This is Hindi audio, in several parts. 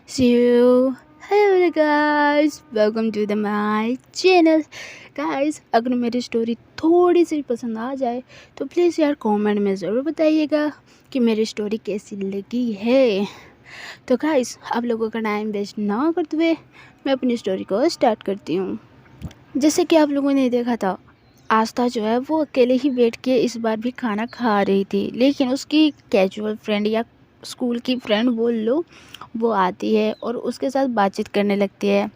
So, hello guys, welcome to the my channel. Guys अगर मेरी स्टोरी थोड़ी सी पसंद आ जाए तो प्लीज़ यार कमेंट में ज़रूर बताइएगा कि मेरी स्टोरी कैसी लगी है। तो गाइस आप लोगों का टाइम वेस्ट ना करते हुए मैं अपनी स्टोरी को स्टार्ट करती हूँ। जैसे कि आप लोगों ने देखा था, आस्था जो है वो अकेले ही बैठ के इस बार भी खाना खा रही थी, लेकिन उसकी कैजुअल फ्रेंड या स्कूल की फ्रेंड बोल लो, वो आती है और उसके साथ बातचीत करने लगती है।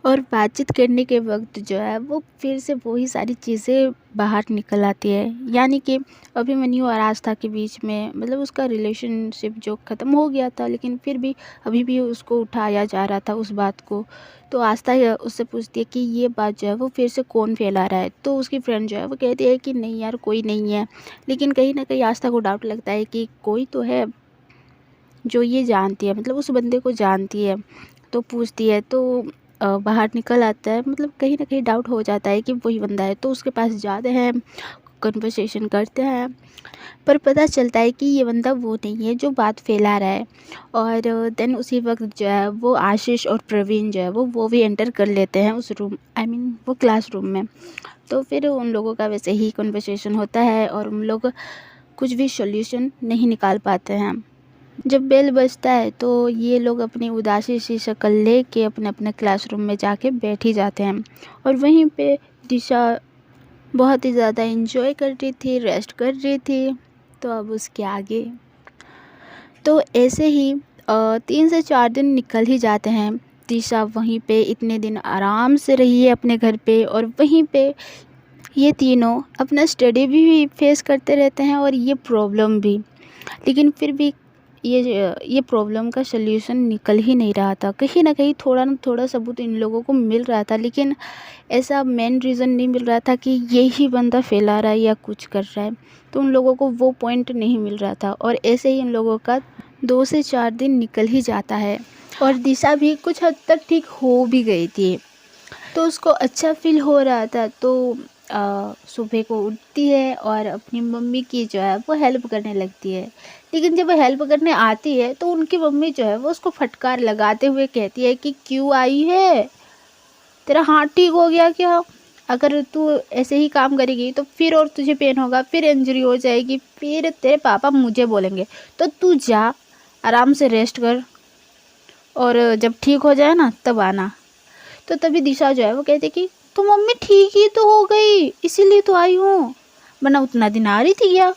और बातचीत करने के वक्त जो है वो फिर से वही सारी चीज़ें बाहर निकल आती है, यानी कि अभिमन्यु और आस्था के बीच में मतलब उसका रिलेशनशिप जो ख़त्म हो गया था, लेकिन फिर भी अभी भी उसको उठाया जा रहा था उस बात को। तो आस्था उससे पूछती है कि ये बात जो है वो फिर से कौन फैला रहा है। तो उसकी फ्रेंड जो है वो कहती है कि नहीं यार, कोई नहीं है। लेकिन कहीं ना कहीं आस्था को डाउट लगता है कि कोई तो है जो ये जानती है, मतलब उस बंदे को जानती है। तो पूछती है तो बाहर निकल आता है, मतलब कहीं ना कहीं डाउट हो जाता है कि वही बंदा है। तो उसके पास जाते हैं, कन्वर्सेशन करते हैं, पर पता चलता है कि ये बंदा वो नहीं है जो बात फैला रहा है। और देन उसी वक्त जो है वो आशीष और प्रवीण जो है वो भी एंटर कर लेते हैं उस रूम, आई मीन वो क्लासरूम में। तो फिर उन लोगों का वैसे ही कन्वर्सेशन होता है और उन लोग कुछ भी सॉल्यूशन नहीं निकाल पाते हैं। जब बेल बजता है तो ये लोग अपनी उदासी सी शक्ल लेके अपने अपने क्लासरूम में जाके बैठ ही जाते हैं। और वहीं पे दिशा बहुत ही ज़्यादा एंजॉय कर रही थी, रेस्ट कर रही थी। तो अब उसके आगे तो ऐसे ही 3 से 4 दिन निकल ही जाते हैं। दिशा वहीं पे इतने दिन आराम से रही है अपने घर पे, और वहीं पे ये तीनों अपना स्टडी भी फेस करते रहते हैं और ये प्रॉब्लम भी। लेकिन फिर भी ये प्रॉब्लम का सल्यूशन निकल ही नहीं रहा था। कहीं ना कहीं थोड़ा ना थोड़ा सबूत इन लोगों को मिल रहा था, लेकिन ऐसा मेन रीज़न नहीं मिल रहा था कि यही बंदा फैला रहा है या कुछ कर रहा है। तो उन लोगों को वो पॉइंट नहीं मिल रहा था, और ऐसे ही इन लोगों का 2 से 4 दिन निकल ही जाता है। और दिशा भी कुछ हद तक ठीक हो भी गई थी, तो उसको अच्छा फील हो रहा था। तो सुबह को उठती है और अपनी मम्मी की जो है वो हेल्प करने लगती है। लेकिन जब हेल्प करने आती है तो उनकी मम्मी जो है वो उसको फटकार लगाते हुए कहती है कि क्यों आई है, तेरा हाथ ठीक हो गया क्या? अगर तू ऐसे ही काम करेगी तो फिर और तुझे पेन होगा, फिर इंजरी हो जाएगी, फिर तेरे पापा मुझे बोलेंगे। तो तू जा, आराम से रेस्ट कर, और जब ठीक हो जाए ना तब आना। तो तभी दिशा जो है वो कहती कि तो मम्मी ठीक ही तो हो गई, इसीलिए तो आई हूँ, वरना उतना दिन आ रही थी क्या?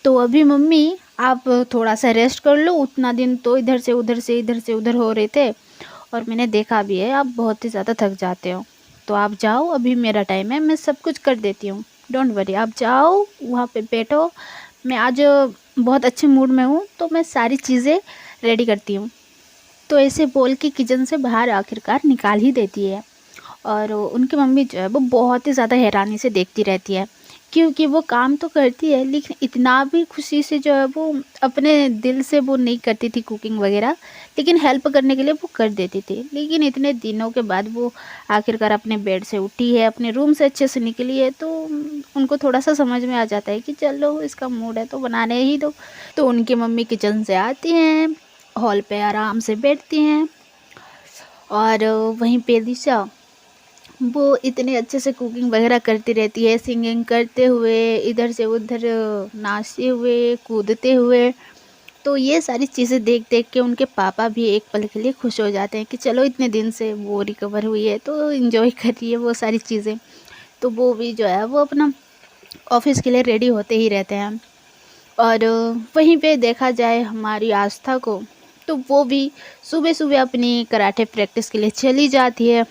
तो अभी मम्मी आप थोड़ा सा रेस्ट कर लो, उतना दिन तो इधर से उधर से इधर से उधर हो रहे थे, और मैंने देखा भी है आप बहुत ही ज़्यादा थक जाते हो। तो आप जाओ, अभी मेरा टाइम है, मैं सब कुछ कर देती हूँ, डोंट वरी। आप जाओ वहाँ पे बैठो, मैं आज बहुत अच्छे मूड में हूँ तो मैं सारी चीज़ें रेडी करती हूँ। तो ऐसे बोल के किचन से बाहर आखिरकार निकाल ही देती है। और उनकी मम्मी जो है वो बहुत ही ज़्यादा हैरानी से देखती रहती है, क्योंकि वो काम तो करती है लेकिन इतना भी खुशी से जो है वो अपने दिल से वो नहीं करती थी कुकिंग वगैरह। लेकिन हेल्प करने के लिए वो कर देती थी। लेकिन इतने दिनों के बाद वो आखिरकार अपने बेड से उठी है, अपने रूम से अच्छे से निकली है, तो उनको थोड़ा सा समझ में आ जाता है कि चलो इसका मूड है तो बनाने ही दो। तो उनकी मम्मी किचन से आती हैं, हॉल पे आराम से बैठती हैं, और वहीं पे दिशा वो इतने अच्छे से कुकिंग वगैरह करती रहती है, सिंगिंग करते हुए, इधर से उधर नाचते हुए, कूदते हुए। तो ये सारी चीज़ें देख देख के उनके पापा भी एक पल के लिए खुश हो जाते हैं कि चलो इतने दिन से वो रिकवर हुई है तो इन्जॉय कर रही है वो सारी चीज़ें। तो वो भी जो है वो अपना ऑफिस के लिए रेडी होते ही रहते हैं। और वहीं पे देखा जाए हमारी आस्था को, तो वो भी सुबह सुबह अपनी कराटे प्रैक्टिस के लिए चली जाती है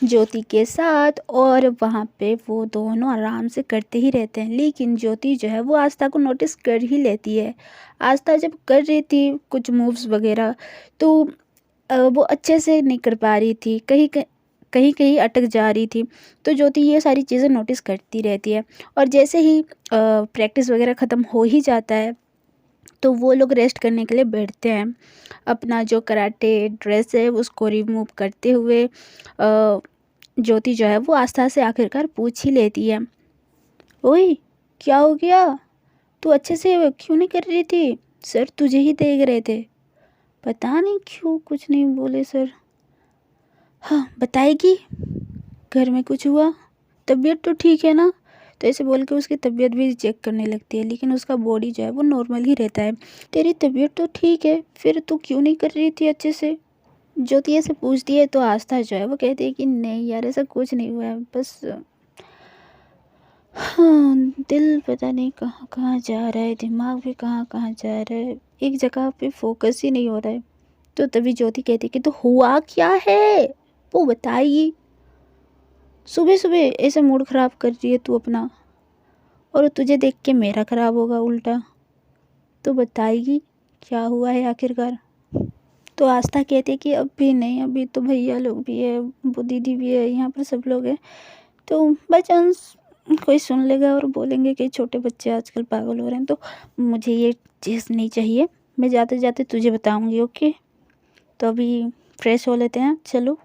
ज्योति के साथ, और वहाँ पे वो दोनों आराम से करते ही रहते हैं। लेकिन ज्योति जो है वो आस्था को नोटिस कर ही लेती है। आस्था जब कर रही थी कुछ मूव्स वगैरह, तो वो अच्छे से नहीं कर पा रही थी, कहीं कहीं कहीं अटक जा रही थी। तो ज्योति ये सारी चीज़ें नोटिस करती रहती है। और जैसे ही प्रैक्टिस वगैरह ख़त्म हो ही जाता है तो वो लोग रेस्ट करने के लिए बैठते हैं। अपना जो कराटे ड्रेस है उसको रिमूव करते हुए ज्योति जो है वो आस्था से आखिरकार पूछ ही लेती है, ओए क्या हो गया, तू अच्छे से क्यों नहीं कर रही थी? सर तुझे ही देख रहे थे। पता नहीं क्यों कुछ नहीं बोले सर। हाँ बताएगी, घर में कुछ हुआ, तबीयत तो ठीक है ना। तो ऐसे बोल के उसकी तबीयत भी चेक करने लगती है, लेकिन उसका बॉडी जो है वो नॉर्मल ही रहता है। तेरी तबीयत तो ठीक है, फिर तू क्यों नहीं कर रही थी अच्छे से? ज्योति ऐसे पूछती है तो आस्था जो है वो कहती है कि नहीं यार ऐसा कुछ नहीं हुआ है, बस हाँ दिल पता नहीं कहाँ कहाँ जा रहा है, दिमाग भी कहाँ कहाँ जा रहा है, एक जगह पे फोकस ही नहीं हो रहा है। तो तभी ज्योति कहती है कि तो हुआ क्या है, वो बताइए। सुबह सुबह ऐसे मूड ख़राब कर रही है तू अपना, और तुझे देख के मेरा ख़राब होगा उल्टा। तो बताएगी क्या हुआ है आखिरकार। तो आस्था कहती है कि अभी नहीं, अभी तो भैया लोग भी है, वो दीदी भी है, यहाँ पर सब लोग हैं, तो बाई चांस कोई सुन लेगा और बोलेंगे कि छोटे बच्चे आजकल पागल हो रहे हैं, तो मुझे ये चीज़ नहीं चाहिए। मैं जाते जाते तुझे बताऊंगी, ओके। तो अभी फ्रेश हो लेते हैं, चलो।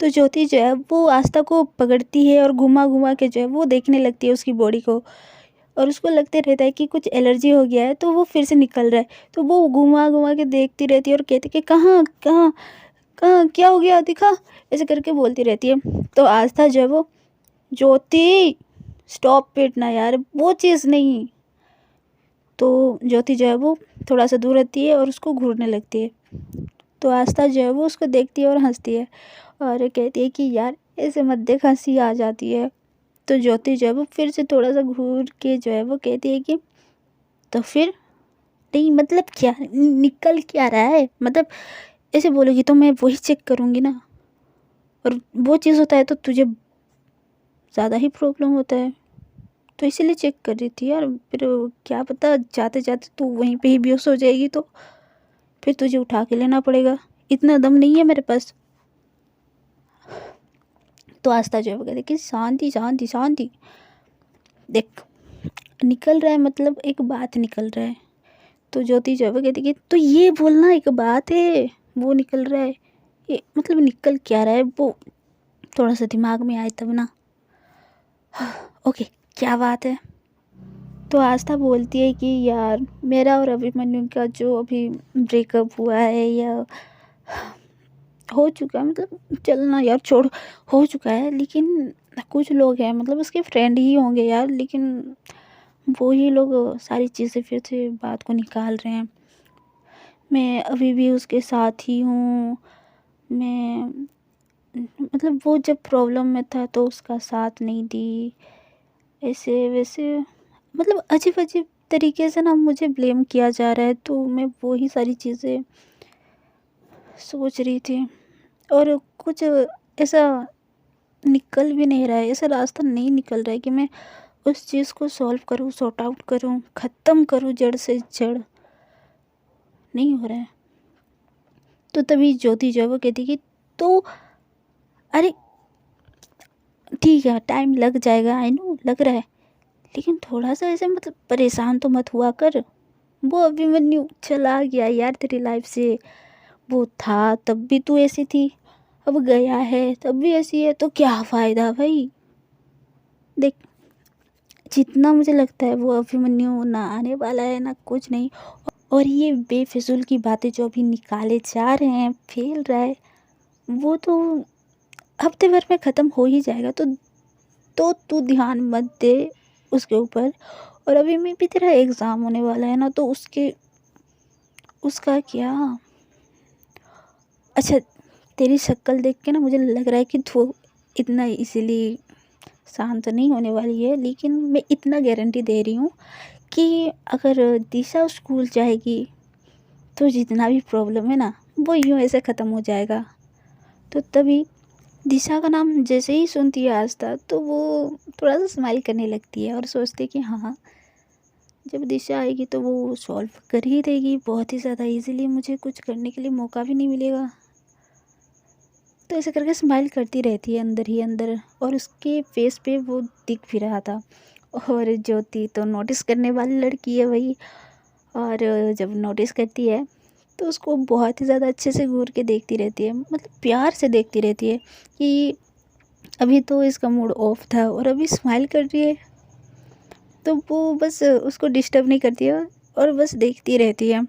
तो ज्योति जो है वो आस्था को पकड़ती है और घुमा घुमा के जो है वो देखने लगती है उसकी बॉडी को, और उसको लगते रहता है कि कुछ एलर्जी हो गया है, तो वो फिर से निकल रहा है। तो वो घुमा घुमा के देखती रहती है और कहती है कि कहाँ कहाँ कहाँ क्या हो गया दिखा, ऐसे करके बोलती रहती है। तो आस्था जो है वो, ज्योति स्टॉप पीटना यार, वो चीज़ नहीं। तो ज्योति जो है वो थोड़ा सा दूर रहती है और उसको घूरने लगती है। तो आस्था जो है वो उसको देखती है और हंसती है और कहती है कि यार ऐसे मत देख, हंसी आ जाती है। तो ज्योति जो है वो फिर से थोड़ा सा घूर के जो है वो कहती है कि तो फिर नहीं मतलब क्या निकल क्या रहा है, मतलब ऐसे बोलोगी तो मैं वही चेक करूँगी ना, और वो चीज़ होता है तो तुझे ज़्यादा ही प्रॉब्लम होता है। तो इसीलिए चेक कर रही थी यार, फिर क्या पता जाते जाते तू वहीं पे ही बेहोश हो जाएगी, तो फिर तुझे उठा के लेना पड़ेगा, इतना दम नहीं है मेरे पास। तो आस्था जो है वो कहती है कि शांति शांति शांति, देख निकल रहा है मतलब एक बात निकल रहा है। तो ज्योति जो है वो कहती है कि तो ये बोलना एक बात है, वो निकल रहा है, ये मतलब निकल क्या रहा है, वो थोड़ा सा दिमाग में आए तब ना। ओके क्या बात है। तो आस्था बोलती है कि यार मेरा और अभिमन्यु का जो अभी ब्रेकअप हुआ है या हो चुका है, मतलब चलना यार छोड़, हो चुका है, लेकिन कुछ लोग हैं मतलब उसके फ्रेंड ही होंगे यार, लेकिन वो ही लोग सारी चीज़ें फिर से बात को निकाल रहे हैं। मैं अभी भी उसके साथ ही हूँ, मैं मतलब वो जब प्रॉब्लम में था तो उसका साथ नहीं दी, ऐसे वैसे मतलब अजीब अजीब तरीके से ना मुझे ब्लेम किया जा रहा है। तो मैं वो ही सारी चीज़ें सोच रही थी, और कुछ ऐसा निकल भी नहीं रहा है, ऐसा रास्ता नहीं निकल रहा है कि मैं उस चीज़ को सॉल्व करूँ, सॉर्ट आउट करूँ, ख़त्म करूँ जड़ से जड़, नहीं हो रहा है। तो तभी ज्योति जो है वो कहती कि तो अरे ठीक है टाइम लग जाएगा, आई नो लग रहा है, लेकिन थोड़ा सा ऐसे मतलब परेशान तो मत हुआ कर। वो अभिमन्यु चला गया यार तेरी लाइफ से, वो था तब भी तू ऐसी थी, अब गया है तब भी ऐसी है, तो क्या फ़ायदा भाई। देख जितना मुझे लगता है वो अभिमन्यु ना आने वाला है ना कुछ नहीं, और ये बेफिजूल की बातें जो अभी निकाले जा रहे हैं, फैल रहा है, वो तो हफ्ते भर में ख़त्म हो ही जाएगा। तो तू ध्यान मत दे उसके ऊपर। और अभी में भी तेरा एग्ज़ाम होने वाला है ना, तो उसके उसका क्या, अच्छा तेरी शक्ल देख के ना मुझे लग रहा है कि तू इतना इजीली शांत नहीं होने वाली है, लेकिन मैं इतना गारंटी दे रही हूँ कि अगर दिशा स्कूल जाएगी तो जितना भी प्रॉब्लम है ना वो यूँ ऐसे ख़त्म हो जाएगा। तो तभी दिशा का नाम जैसे ही सुनती है आस्था, तो वो थोड़ा सा स्माइल करने लगती है और सोचती है कि हाँ जब दिशा आएगी तो वो सॉल्व कर ही देगी बहुत ही ज़्यादा इजीली, मुझे कुछ करने के लिए मौका भी नहीं मिलेगा। तो ऐसे करके स्माइल करती रहती है अंदर ही अंदर, और उसके फेस पे वो दिख भी रहा था। और ज्योति तो नोटिस करने वाली लड़की है भाई, और जब नोटिस करती है तो उसको बहुत ही ज़्यादा अच्छे से घूर के देखती रहती है, मतलब प्यार से देखती रहती है कि अभी तो इसका मूड ऑफ था और अभी स्माइल कर रही है। तो वो बस उसको डिस्टर्ब नहीं करती है और बस देखती रहती है।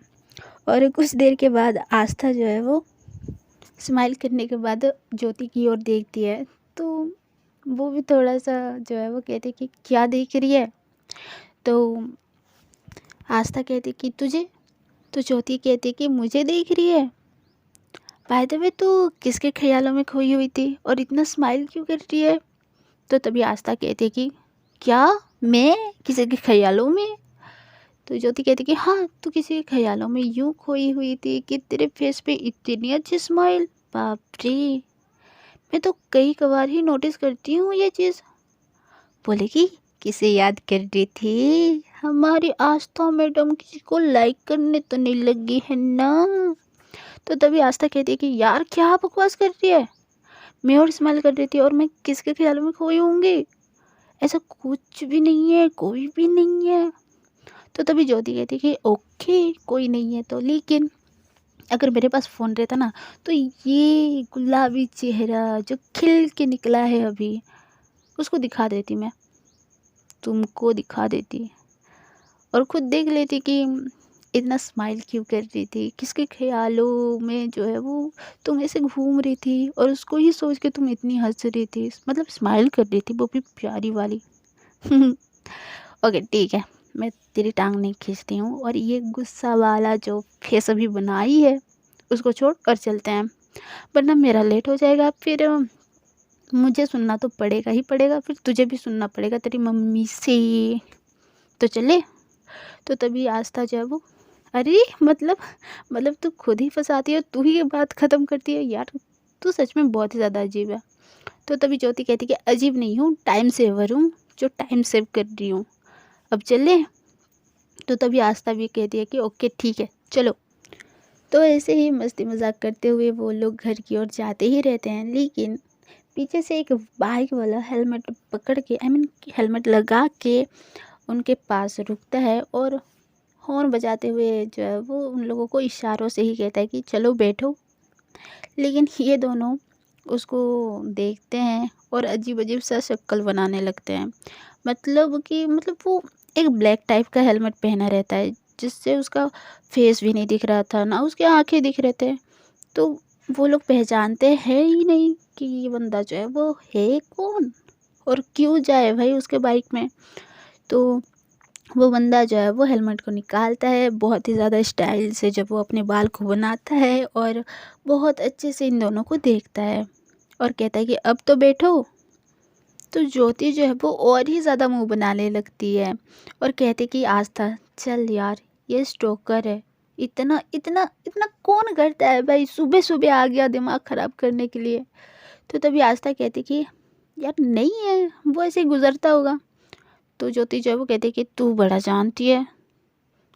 और कुछ देर के बाद आस्था जो है वो स्माइल करने के बाद ज्योति की ओर देखती है, तो वो भी थोड़ा सा जो है वो कहती है कि क्या देख रही है। तो आस्था कहती कि तुझे, तो ज्योति कहती कि मुझे देख रही है। बाय द वे तू किसके ख्यालों में खोई हुई थी और इतना स्माइल क्यों कर रही है। तो तभी आस्था कहती कि क्या, मैं किसी के ख्यालों में। तो ज्योति कहती कि हाँ, तू किसी के ख्यालों में यूं खोई हुई थी कि तेरे फेस पे इतनी अच्छी स्माइल। बाप रे, मैं तो कई कबार ही नोटिस करती हूँ ये चीज़। बोलेगी किसे याद कर रही थी, हमारी आस्था मैडम किसी को लाइक करने तो नहीं लगी है ना। तो तभी आस्था कहती है कि यार क्या बकवास कर रही है, मैं और स्माइल कर रही थी और मैं किसके ख्यालों में खोई होंगी, ऐसा कुछ भी नहीं है, कोई भी नहीं है। तो तभी ज्योति कहती है कि ओके कोई नहीं है तो, लेकिन अगर मेरे पास फ़ोन रहता ना तो ये गुलाबी चेहरा जो खिल के निकला है अभी, उसको दिखा देती मैं, तुमको दिखा देती और खुद देख लेती कि इतना स्माइल क्यों कर रही थी, किसके ख्यालों में जो है वो तुम ऐसे घूम रही थी और उसको ही सोच के तुम इतनी हंस रही थी, मतलब स्माइल कर रही थी वो भी प्यारी वाली। ओके ठीक है, मैं तेरी टांग नहीं खींचती हूँ और ये गुस्सा वाला जो फेस अभी बनाई है उसको छोड़ और चलते हैं, वरना मेरा लेट हो जाएगा, फिर मुझे सुनना तो पड़ेगा ही पड़ेगा, फिर तुझे भी सुनना पड़ेगा तेरी मम्मी से। तो चले। तो तभी आस्था जो है वो, अरे मतलब तू खुद ही फंसाती है, तू ही ये बात ख़त्म करती है यार, तू सच में बहुत ही ज़्यादा अजीब है। तो तभी ज्योति कहती कि अजीब नहीं हूँ, टाइम सेवर हूँ, जो टाइम सेव कर रही हूँ, अब चले। तो तभी आस्था भी कहती है कि ओके ठीक है चलो। तो ऐसे ही मस्ती मजाक करते हुए वो लोग घर की ओर जाते ही रहते हैं, लेकिन पीछे से एक बाइक वाला हेलमेट पकड़ के, आई मीन हेलमेट लगा के उनके पास रुकता है और हॉर्न बजाते हुए जो है वो उन लोगों को इशारों से ही कहता है कि चलो बैठो। लेकिन ये दोनों उसको देखते हैं और अजीब अजीब सा शक्ल बनाने लगते हैं, मतलब वो एक ब्लैक टाइप का हेलमेट पहना रहता है जिससे उसका फेस भी नहीं दिख रहा था, ना उसके आंखें दिख रहे थे। तो वो लोग पहचानते हैं ही नहीं कि ये बंदा जो है वो है कौन और क्यों जाए भाई उसके बाइक में। तो वो बंदा जो है वो हेलमेट को निकालता है बहुत ही ज़्यादा स्टाइल से, जब वो अपने बाल को बनाता है और बहुत अच्छे से इन दोनों को देखता है और कहता है कि अब तो बैठो। तो ज्योति जो है वो और ही ज़्यादा मुंह बनाने लगती है और कहती कि आस्था चल यार, ये स्टोकर है, इतना इतना इतना कौन करता है भाई, सुबह सुबह आ गया दिमाग ख़राब करने के लिए। तो तभी आस्था कहती कि यार नहीं है, वो ऐसे ही गुजरता होगा। तो ज्योति जो है वो कहती कि तू बड़ा जानती है,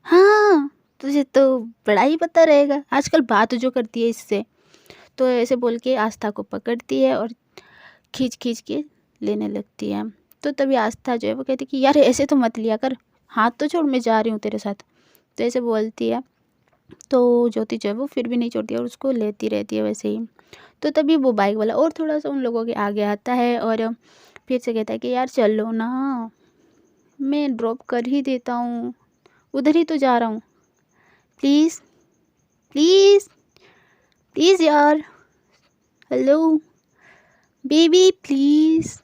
हाँ तुझे तो बड़ा ही पता रहेगा, आजकल बात जो करती है इससे। तो ऐसे बोल के आस्था को पकड़ती है और खींच खींच के लेने लगती है। तो तभी आस्था जो है वो कहती कि यार ऐसे तो मत लिया कर, हाथ तो छोड़, मैं जा रही हूँ तेरे साथ। तो ऐसे बोलती है। तो ज्योति जो है वो फिर भी नहीं छोड़ती और उसको लेती रहती है वैसे ही। तो तभी वो बाइक वाला और थोड़ा सा उन लोगों के आगे आता है और फिर से कहता है कि यार चलो ना, मैं ड्रॉप कर ही देता हूँ, उधर ही तो जा रहा हूँ, प्लीज़ प्लीज़ प्लीज़ यार, हेलो बेबी प्लीज़।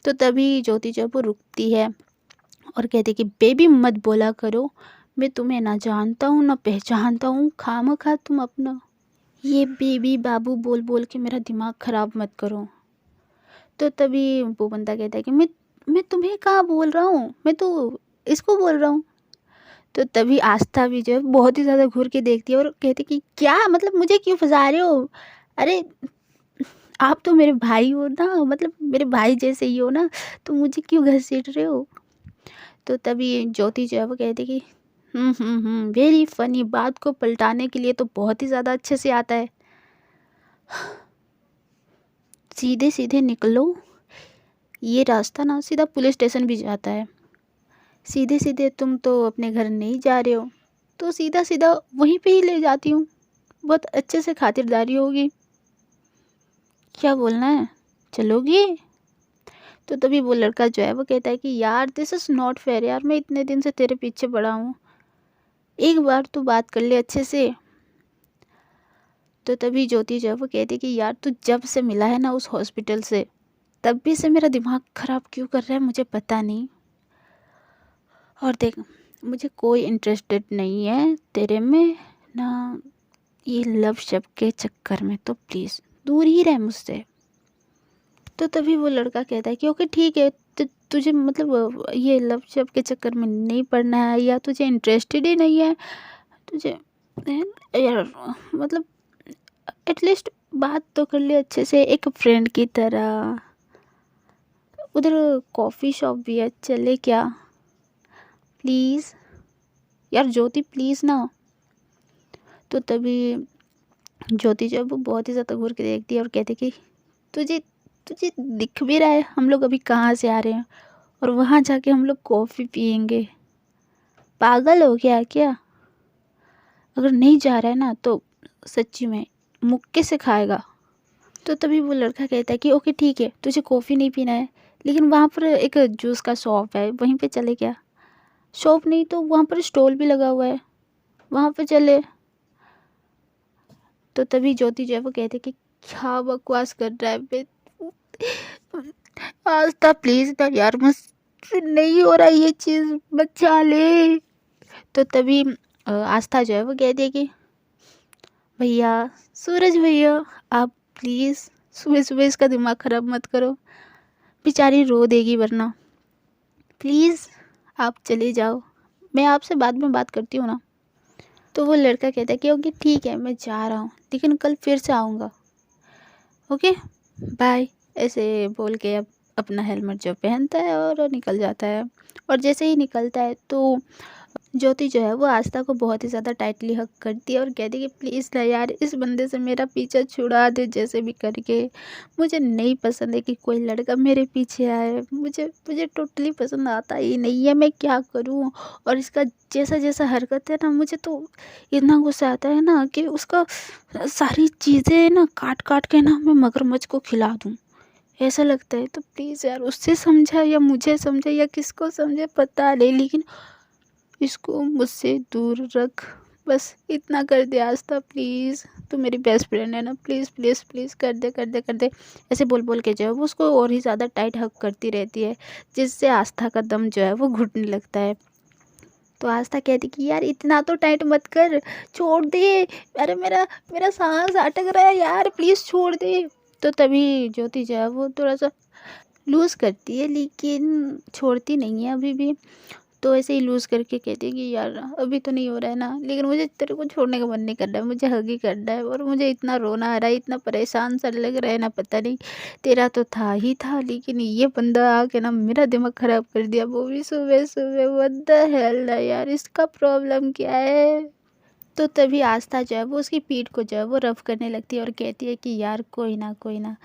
तो तभी ज्योति जो है वो रुकती है और कहती कि बेबी मत बोला करो, मैं तुम्हें ना जानता हूँ ना पहचानता हूँ, खामखा तुम अपना ये बेबी बाबू बोल बोल के मेरा दिमाग ख़राब मत करो। तो तभी वो बंदा कहता है कि मैं तुम्हें कहाँ बोल रहा हूँ, मैं तो इसको बोल रहा हूँ। तो तभी आस्था भी जो है बहुत ही ज़्यादा घूर के देखती है और कहती कि क्या मतलब मुझे क्यों फंसा रहे हो, अरे आप तो मेरे भाई हो ना, मतलब मेरे भाई जैसे ही हो ना, तो मुझे क्यों घसीट रहे हो। तो तभी ज्योति जो है वो कहती कि वेरी फनी, बात को पलटाने के लिए तो बहुत ही ज़्यादा अच्छे से आता है। सीधे सीधे निकलो, ये रास्ता ना सीधा पुलिस स्टेशन भी जाता है। सीधे सीधे तुम तो अपने घर नहीं जा रहे हो, तो सीधा सीधा वहीं पे ही ले जाती हूँ, बहुत अच्छे से खातिरदारी होगी। क्या बोलना है, चलोगी? तो तभी वो लड़का जो है वो कहता है कि यार दिस इज़ नॉट फेयर यार, मैं इतने दिन से तेरे पीछे पड़ा हूँ, एक बार तो बात कर ले अच्छे से। तो तभी ज्योति जो है वो कहती है कि यार तू जब से मिला है ना उस हॉस्पिटल से, तब भी से मेरा दिमाग ख़राब क्यों कर रहा है मुझे पता नहीं। और देख, मुझे कोई इंटरेस्टेड नहीं है तेरे में ना, ये लव शब्द के चक्कर में तो प्लीज़ दूर ही रह मुझसे। तो तभी वो लड़का कहता है कि ओके ठीक है, तुझे मतलब ये लव शब्द के चक्कर में नहीं पड़ना है, या तुझे इंटरेस्टेड ही नहीं है तुझे, यार मतलब एटलीस्ट बात तो कर ले अच्छे से एक फ्रेंड की तरह। उधर कॉफ़ी शॉप भी है, चले क्या प्लीज़ यार ज्योति, प्लीज़ ना। तो तभी ज्योति जो है वो बहुत ही ज़्यादा घूर के देखती है और कहती है कि तुझे तुझे दिख भी रहा है हम लोग अभी कहाँ से आ रहे हैं, और वहाँ जाके हम लोग कॉफ़ी पियेंगे? पागल हो गया क्या? अगर नहीं जा रहा है ना तो सच्ची में मुक्के से खाएगा। तो तभी वो लड़का कहता है कि ओके ठीक है, तुझे कॉफ़ी नहीं पीना है, लेकिन वहाँ पर एक जूस का शॉप है, वहीं पे चले क्या? शॉप नहीं तो वहाँ पर स्टॉल भी लगा हुआ है, वहाँ पे चले। तो तभी ज्योति जो है वो कहते कि क्या बकवास कर रहा है बे, आस्था प्लीज ना यार, मुझसे नहीं हो रहा ये चीज़, बचा ले। तो तभी आस्था जो है वो कहती है कि भैया, सूरज भैया, आप प्लीज़ सुबह सुबह इसका दिमाग ख़राब मत करो, बेचारी रो देगी वरना, प्लीज़ आप चले जाओ, मैं आपसे बाद में बात करती हूँ ना। तो वो लड़का कहता है कि ओके ठीक है मैं जा रहा हूँ, लेकिन कल फिर से आऊँगा, ओके बाय। ऐसे बोल के अब अपना हेलमेट जो पहनता है और निकल जाता है। और जैसे ही निकलता है तो ज्योति जो है वो आस्था को बहुत ही ज़्यादा टाइटली हग करती है और कहती है कि प्लीज़ ना यार, इस बंदे से मेरा पीछा छुड़ा दे जैसे भी करके, मुझे नहीं पसंद है कि कोई लड़का मेरे पीछे आए, मुझे मुझे टोटली पसंद आता ही नहीं है, मैं क्या करूँ। और इसका जैसा जैसा हरकत है ना, मुझे तो इतना गुस्सा आता है ना कि उसका सारी चीज़ें ना काट काट के ना मैं मगरमच्छ को खिला दूँ, ऐसा लगता है। तो प्लीज़ यार उससे समझा या मुझे समझा या किसको समझे पता नहीं, लेकिन इसको मुझसे दूर रख, बस इतना कर दे आस्था प्लीज़, तू मेरी बेस्ट फ्रेंड है ना, प्लीज़ प्लीज़ प्लीज़ कर दे कर दे कर दे। ऐसे बोल बोल के जो है वो उसको और ही ज़्यादा टाइट हग करती रहती है, जिससे आस्था का दम जो है वो घुटने लगता है। तो आस्था कहती कि यार इतना तो टाइट मत कर, छोड़ दे, अरे मेरा मेरा सांस अटक रहा है यार, प्लीज़ छोड़ दे। तो तभी ज्योति जो है वो थोड़ा सा लूज़ करती है, लेकिन छोड़ती नहीं है अभी भी। तो ऐसे ही लूज़ करके कहती है कि यार अभी तो नहीं हो रहा है ना, लेकिन मुझे तेरे को छोड़ने का मन नहीं कर रहा है, मुझे हग ही करना है, और मुझे इतना रोना आ रहा है, इतना परेशान सा लग रहा है ना, पता नहीं। तेरा तो था ही था, लेकिन ये बंदा आके ना मेरा दिमाग ख़राब कर दिया, वो भी सुबह सुबह, व्हाट द हेल है यार, इसका प्रॉब्लम क्या है। तो तभी आस्था जो है वो उसकी पीठ को जो है वो रफ करने लगती है और कहती है कि यार कोई ना,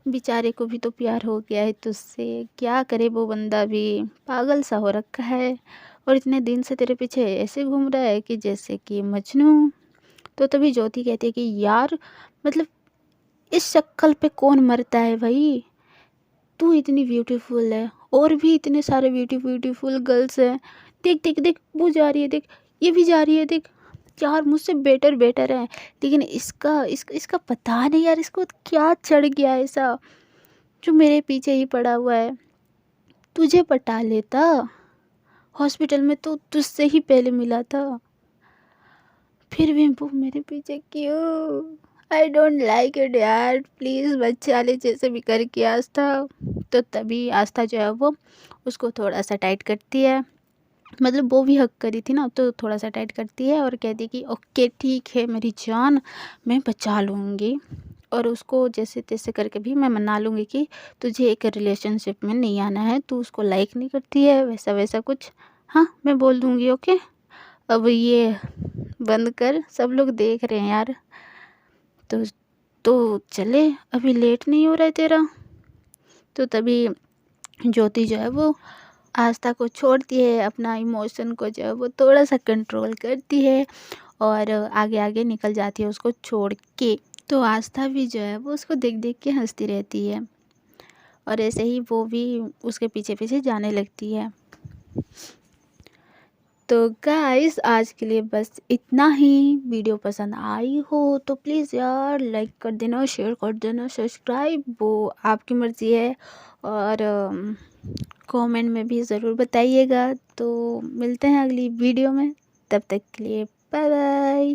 बेचारे को भी तो प्यार हो गया है तुझसे, क्या करे वो बंदा भी पागल सा हो रखा है, और इतने दिन से तेरे पीछे ऐसे घूम रहा है कि जैसे कि मजनू। तो तभी ज्योति कहती है कि यार मतलब इस शक्ल पे कौन मरता है भाई, तू इतनी ब्यूटीफुल है और भी इतने सारे ब्यूटीफुल गर्ल्स हैं, देख देख देख वो जा रही है, देख ये भी जा रही है, देख यार मुझसे बेटर बेटर है, लेकिन इसका पता नहीं यार, इसको क्या चढ़ गया ऐसा जो मेरे पीछे ही पड़ा हुआ है। तुझे पटा लेता, हॉस्पिटल में तो तुझसे ही पहले मिला था, फिर भी वो मेरे पीछे क्यों? आई डोंट लाइक इट यार, प्लीज़ बच्चा ले जैसे भी करके आस्था। तो तभी आस्था जो है वो उसको थोड़ा सा टाइट करती है, मतलब वो भी हक करी थी ना, तो थोड़ा सा टाइट करती है और कहती कि ओके ठीक है मेरी जान, मैं बचा लूँगी, और उसको जैसे तैसे करके भी मैं मना लूँगी कि तुझे एक रिलेशनशिप में नहीं आना है, तू उसको लाइक नहीं करती है, वैसा वैसा कुछ, हाँ मैं बोल दूँगी ओके। अब ये बंद कर, सब लोग देख रहे हैं यार। तो तो चले, अभी लेट नहीं हो रहा है तेरा। तो तभी ज्योति जो है वो आस्था को छोड़ती है, अपना इमोशन को जो है वो थोड़ा सा कंट्रोल करती है और आगे आगे निकल जाती है उसको छोड़ के। तो आस्था भी जो है वो उसको देख देख के हंसती रहती है और ऐसे ही वो भी उसके पीछे पीछे जाने लगती है। तो गाइस आज के लिए बस इतना ही। वीडियो पसंद आई हो तो प्लीज़ यार लाइक कर देना, शेयर कर देना, सब्सक्राइब वो आपकी मर्ज़ी है। और कमेंट में भी ज़रूर बताइएगा। तो मिलते हैं अगली वीडियो में, तब तक के लिए बाय बाय।